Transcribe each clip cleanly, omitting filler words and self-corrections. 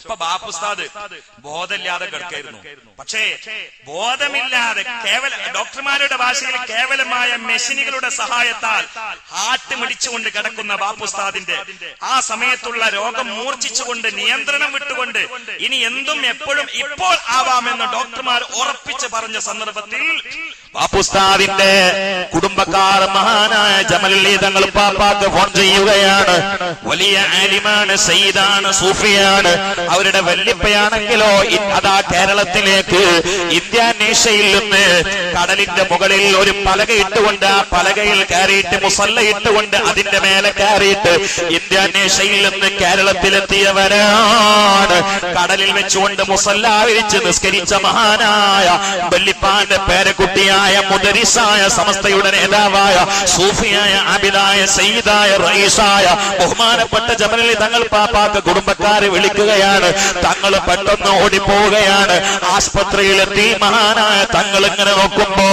ഇപ്പൊ ബാപ്പുസ്താദ് ബോധമില്ലാതെ കിടക്കായിരുന്നു. പക്ഷേ ബോധമില്ലാതെ ഡോക്ടർമാരുടെ ഭാഷയിൽ കേവലമായ മെഷീനുകളുടെ സഹായത്താൽ ഹാർട്ട് മിടിച്ചുകൊണ്ട് കിടക്കുന്ന ബാപ്പുസ്താദിന്റെ ആ സമയത്തുള്ള രോഗം മൂർച്ഛിച്ചുകൊണ്ട് നിയന്ത്രണം വിട്ടുകൊണ്ട് ഇനി എന്തും എപ്പോഴും ഇപ്പോൾ ആവാമെന്ന് ഡോക്ടർമാർ ഉറപ്പിച്ച് പറഞ്ഞ സന്ദർഭത്തിൽ ബാപ്പുസ്താദിന്റെ കുടുംബക്കാർ മഹാനായ ജമലി തങ്ങൾ പാപ്പാക്ക് ഫോൺ ചെയ്യുകയാണ്. വലിയ ആലിമാണ്, സയ്യിദാണ്, സൂഫിയാണ്. അവരുടെ വല്യപ്പയാണെങ്കിലോ അതാ കേരളത്തിലേക്ക് ഇന്ത്യാനേഷ്യയിൽ നിന്ന് കടലിന്റെ മുകളിൽ ഒരു പലക ഇട്ടുകൊണ്ട് ആ പലകയിൽ കയറിയിട്ട് മുസല്ല ഇട്ടുകൊണ്ട് അതിന്റെ മേലെ കയറിയിട്ട് ഇന്ത്യാനേഷ്യയിൽ നിന്ന് കേരളത്തിലെത്തിയവരാണ്. കടലിൽ വെച്ചുകൊണ്ട് മുസല്ല വിരിച്ച് നിസ്കരിച്ച മഹാനായ വല്യപ്പാന്റെ പേരക്കുട്ടിയായ മുദരിസായ സമസ്തയുടെ നേതാവായ സൂഫിയായ ആബിദായ സയ്യിദായ റഈസായ ബഹുമാനപ്പെട്ട ജമലി തങ്ങൾ പാപ്പാക്ക് കുടുംബക്കാരെ വിളിക്കുകയാണ്. തങ്ങൾ പെട്ടെന്ന് ഓടിപ്പോവുകയാണ്. ആസ്പത്രിയിലെത്തി മഹാനായ തങ്ങൾ ഇങ്ങനെ നോക്കുമ്പോ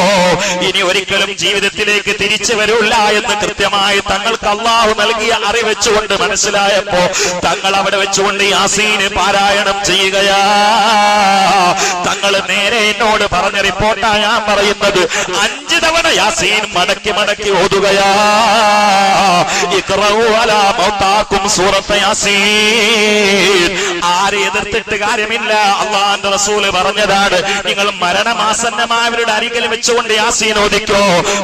ഇനി ഒരിക്കലും ജീവിതത്തിലേക്ക് തിരിച്ചു വരില്ല എന്ന് കൃത്യമായി തങ്ങൾക്ക് അല്ലാഹു നൽകിയ അറിവെച്ചുകൊണ്ട് മനസ്സിലായപ്പോ തങ്ങൾ അവിടെ വെച്ചുകൊണ്ട് യാസീന് പാരായണം ചെയ്യുകയാ. തങ്ങൾ നേരെ എന്നോട് പറഞ്ഞ റിപ്പോർട്ടാ ഞാൻ പറയുന്നത്. 5 തവണ യാസീൻ മടക്കി മടക്കി ഓതുകയാ. ഇഖ്റഉ അലാ മൗതാകും സൂറത്ത് യാസീൻ. ആരെ എതിർത്തിട്ട് കാര്യമില്ല, അല്ലാഹുവിന്റെ റസൂല് പറഞ്ഞതാണ്. നിങ്ങൾ മരണമാസന്നമായവരുടെ അരികിൽ വെച്ചുകൊണ്ട് യാസീൻ ഓദിക്കോ.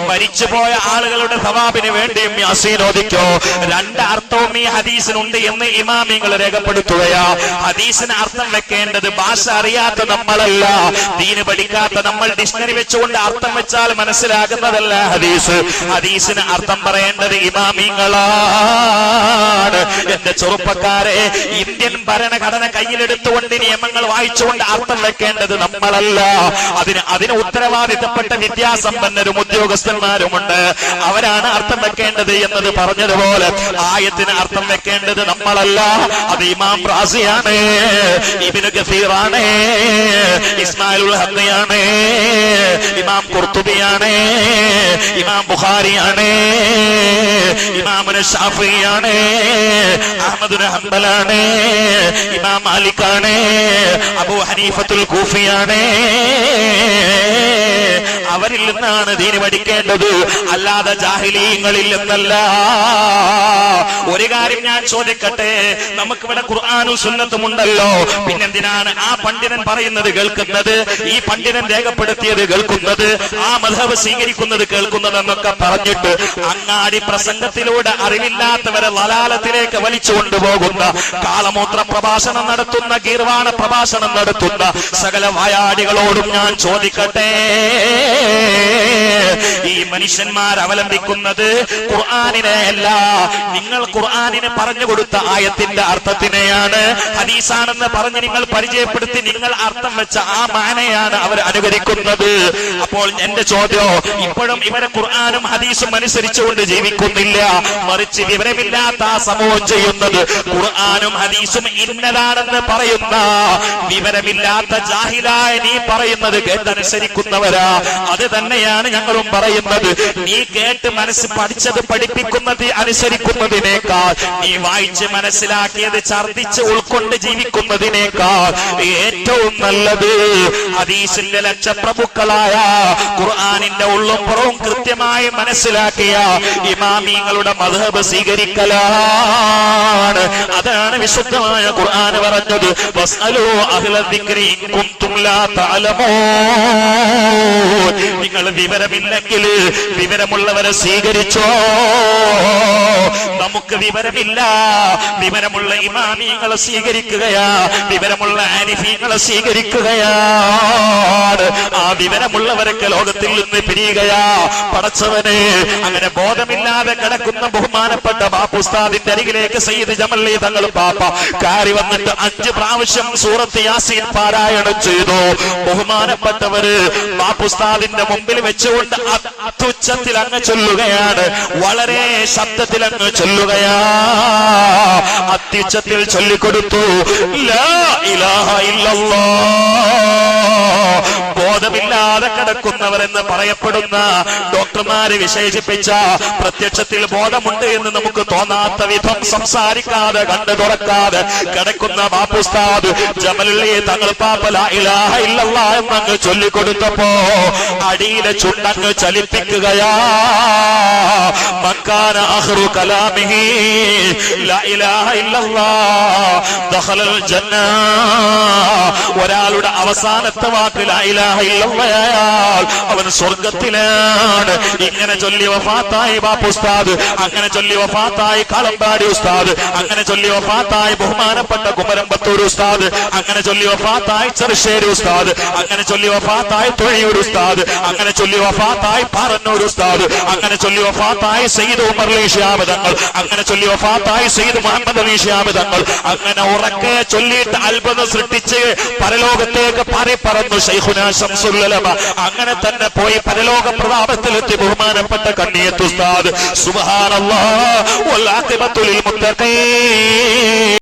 മരിച്ചുപോയ ആളുകളുടെ സവാബിന് വേണ്ടിയും യാസീൻ ഓദിക്കോ. 2 അർത്ഥവും ഈ ഹദീസിനുണ്ട് എന്ന് ഇമാമിങ്ങൾ രേഖപ്പെടുത്തുകയാ. ഹദീസിന് അർത്ഥം വെക്കേണ്ടത് ഭാഷ അറിയാത്ത നമ്മളല്ല, ദീന് പഠിക്കാത്ത നമ്മൾ ഡിക്ഷണറി വെച്ചുകൊണ്ട് അർത്ഥം വെച്ചാൽ മനസ്സിലാകുന്നതല്ല ഹദീസ്. ഹദീസിന് അർത്ഥം പറയേണ്ടത് ഇമാമിങ്ങളാണ്. എന്റെ ചെറുപ്പക്കാരെ, ഇന്ത്യൻ ഭരണഘടന കയ്യിലെടുത്തുകൊണ്ട് നിയമങ്ങൾ വായിച്ചുകൊണ്ട് അർത്ഥം വെക്കേണ്ടത് നമ്മളല്ല. അതിന് ഉത്തരവാദിത്തപ്പെട്ട വിദ്യാസമ്പന്നരും ഉദ്യോഗസ്ഥന്മാരുമുണ്ട്. അവരാണ് അർത്ഥം വെക്കേണ്ടത് എന്നത് പറഞ്ഞതുപോലെ ആയത്തിന് അർത്ഥം വെക്കേണ്ടത് നമ്മളല്ല, അത് ഇമാം റാസിയാണ്, ഇബ്നു കസീറാണ്, ഇസ്മായിലുൽ ഹഖിയാണ്, ഇമാം ഖുർത്തുബിയാണ്, ഇമാം ബുഖാരിയാണ്, ഇമാം ശാഫിയാണ്, അഹ്മദ് ബിൻ ഹംബലാണ്, ഇമാം മാലിക്കാണ്, അബൂ ഹനീഫത്തുൽ കൂഫിയാണ്. അവരിൽ നിന്നാണ് ദീന് പഠിക്കേണ്ടത്, അല്ലാതെ ജാഹിലീങ്ങളിൽ നിന്നല്ല. ഒരു കാര്യം ഞാൻ ചോദിക്കട്ടെ, നമുക്കിവിടെ ഖുർആനും സുന്നത്തും ഉണ്ടല്ലോ, പിന്നെന്തിനാണ് ആ പണ്ഡിതൻ പറയുന്നത് കേൾക്കുന്നത്, ഈ പണ്ഡിതൻ രേഖപ്പെടുത്തിയത് കേൾക്കുന്നത്, ആ മദ്ഹബ് സ്വീകരിക്കുന്നത് കേൾക്കുന്നത് എന്നൊക്കെ പറഞ്ഞിട്ട് അങ്ങാടി പ്രസംഗത്തിലൂടെ അറിവില്ലാത്തവരെ ലലാലത്തിലേക്ക് വലിച്ചു കൊണ്ടുപോകുന്ന, കാളമൂത്ര പ്രഭാഷണം നടത്തുന്ന, ഗീർവാണ പ്രഭാഷണം നടത്തുന്ന സകല വായാടികളോടും ഞാൻ ചോദിക്കട്ടെ, ഈ മനുഷ്യന്മാർ അവലംബിക്കുന്നത് ഖുർആനിനെ അല്ല, നിങ്ങൾ ഖുർആനിനെ പറഞ്ഞു കൊടുത്ത ആയത്തിന്റെ അർത്ഥത്തിനെയാണ്. ഹദീസാണെന്ന് പറഞ്ഞ് നിങ്ങൾ പരിചയപ്പെടുത്തി നിങ്ങൾ അർത്ഥം വെച്ച ആ മാനയാണ് അവർ അനുകരിക്കുന്നത്. അപ്പോൾ എന്റെ ചോദ്യം, ഇപ്പോഴും ഇവരെ ഖുർആനും ഹദീസും അനുസരിച്ചുകൊണ്ട് ജീവിക്കുന്നില്ല, മറിച്ച് വിവരമില്ലാത്ത ആ സമൂഹം ചെയ്യുന്നത് ഖുർആനും ഹദീസും ഇന്നതാണെന്ന് പറയുന്ന വിവരമില്ലാത്ത ജാഹിലായ നീ പറയുന്നത് കേട്ടനുസരിക്കുന്നവരാ. അത് തന്നെയാണ് ഞങ്ങളും പറയുന്നത്. നീ കേട്ട് മനസ്സ് പഠിച്ചത് പഠിപ്പിക്കുന്നത് അനുസരിക്കുന്നതിനേക്കാൾ നീ വായിച്ച് മനസ്സിലാക്കിയത് ഛർദിച്ച് ഉൾക്കൊണ്ട് ജീവിക്കുന്നതിനേക്കാൾ ഏറ്റവും നല്ലത് ഹദീസിന്റെ ലക്ഷപ്രഭുക്കളായ ഖുർആനിന്റെ ഉള്ളും പുറവും കൃത്യമായി മനസ്സിലാക്കിയ ഇമാമിങ്ങളുടെ മദ്ഹബ് സ്വീകരിക്കലാണ്. അതാണ് വിശുദ്ധമായ ഖുർആൻ പറഞ്ഞത്, വസ്അലൂ അഹ്ല ദിക്രി ഇൻ കുൻതും ലാ തഅലമൂൻ. നിങ്ങൾ വിവരമില്ലെങ്കിൽ വിവരമുള്ളവരെ സ്വീകരിച്ചോ. നമുക്ക് വിവരമില്ല, വിവരമുള്ള ഇമാമിങ്ങളെ സ്വീകരിക്കുകയാ, വിവരമുള്ള ആരിഫീങ്ങളെ സ്വീകരിക്കുകയാണ്. ആ വിവരമുള്ളവരൊക്കെ ലോകത്തിൽ നിന്ന് പിരിയുകയാ. പടച്ചവനെ, അങ്ങനെ ബോധമില്ലാതെ കിടക്കുന്ന ബഹുമാനപ്പെട്ട ബാപ്പുസ്താദിന്റെ അരികിലേക്ക് സയ്യിദ് ജമലി തങ്ങൾ പാപ്പ കയറി വന്നിട്ട് 5 പ്രാവശ്യം സൂറത്ത് യാസീൻ പാരായണം ചെയ്തു. ബഹുമാനപ്പെട്ടവര് ബാപ്പുസ്താദിന്റെ മുമ്പിൽ വെച്ചുകൊണ്ട് അത്യുച്ചത്തിൽ അങ്ങ് ചൊല്ലുകയാണ്, വളരെ ശബ്ദത്തിൽ അങ്ങ് ചൊല്ലുകയാ. അത്യുച്ചത്തിൽ ചൊല്ലിക്കൊടുത്തു, ലാ ഇലാഹ ഇല്ലല്ലാഹ്. ബോധമില്ലാതെ കിടക്കുന്നവരെന്ന് പറയപ്പെടുന്ന ഡോക്ടർമാര് വിശേഷിപ്പിച്ച പ്രത്യക്ഷത്തിൽ ബോധമുണ്ട് എന്ന് നമുക്ക് തോന്നാത്ത വിധം സംസാരിക്കാതെ കണ്ടു തുറക്കാതെ കിടക്കുന്ന ബാപ്പുസ്താദ് ജമലുള്ളി തങ്ങൾ പാപ്പ ലാ ഇലാഹ ഇല്ലല്ലാഹ് എന്നങ്ങ് ചൊല്ലിക്കൊടുത്തപ്പോ അടിയിലെ ചുണ്ടങ്ങ് ചലിപ്പിക്കുകയാ. മക്കാന ആഖിറു കലാമിഹി ലാ ഇലാഹ ഇല്ലല്ലാഹ് ദഖലൽ ജന്ന. ഒരാളുടെ അവസാനത്തെ വാക്ക് ലാ ഇലാഹ ഇല്ലല്ലാഹ് അവൻ സ്വർഗത്തിലാണ്. ഇങ്ങനെ ചൊല്ലി വഫാത്തായി ബാപ്പു ഉസ്താദ്, അങ്ങനെ ചൊല്ലി വഫാത്തായി കാളമ്പാടി ഉസ്താദ്, അങ്ങനെ ചൊല്ലി വഫാത്തായി ബഹുമാനപ്പെട്ട കുമരമ്പത്തൂർ ഉസ്താദ്, അങ്ങനെ ചൊല്ലി വഫാത്തായി ചെറുശ്ശേരി ഉസ്താദ്, അങ്ങനെ ചൊല്ലി വഫാത്തായി തുഴയൂർ ഉസ്താദ്, അങ്ങനെ ചൊല്ലി വഫാത്തായി പാറന്നൂർ ഉസ്താദ്, അങ്ങനെ ചൊല്ലി വഫാത്തായി സയ്യിദ് ഉമർ അലി ശിഹാബ് തങ്ങൾ, അങ്ങനെ ചൊല്ലി വഫാത്തായി സയ്യിദ് മുഹമ്മദ് അലി ശിഹാബ് തങ്ങൾ. അങ്ങനെ ഉറക്കെ ചൊല്ലിയിട്ട് അത്ഭുതം സൃഷ്ടിച്ച് പരലോകത്തേക്ക് പറന്നു ശൈഖുനാ ശംസുൽ ഉലമ. അങ്ങനെ തന്നെ പോയി പരലോക പ്രതാപത്തിലെത്തി ബഹുമാനപ്പെട്ട കണ്ണിയത്ത് ഉസ്താദ്. സുബ്ഹാനല്ലാഹ് വൽ ആഖിബത്തു ലിൽ മുത്തഖീൻ.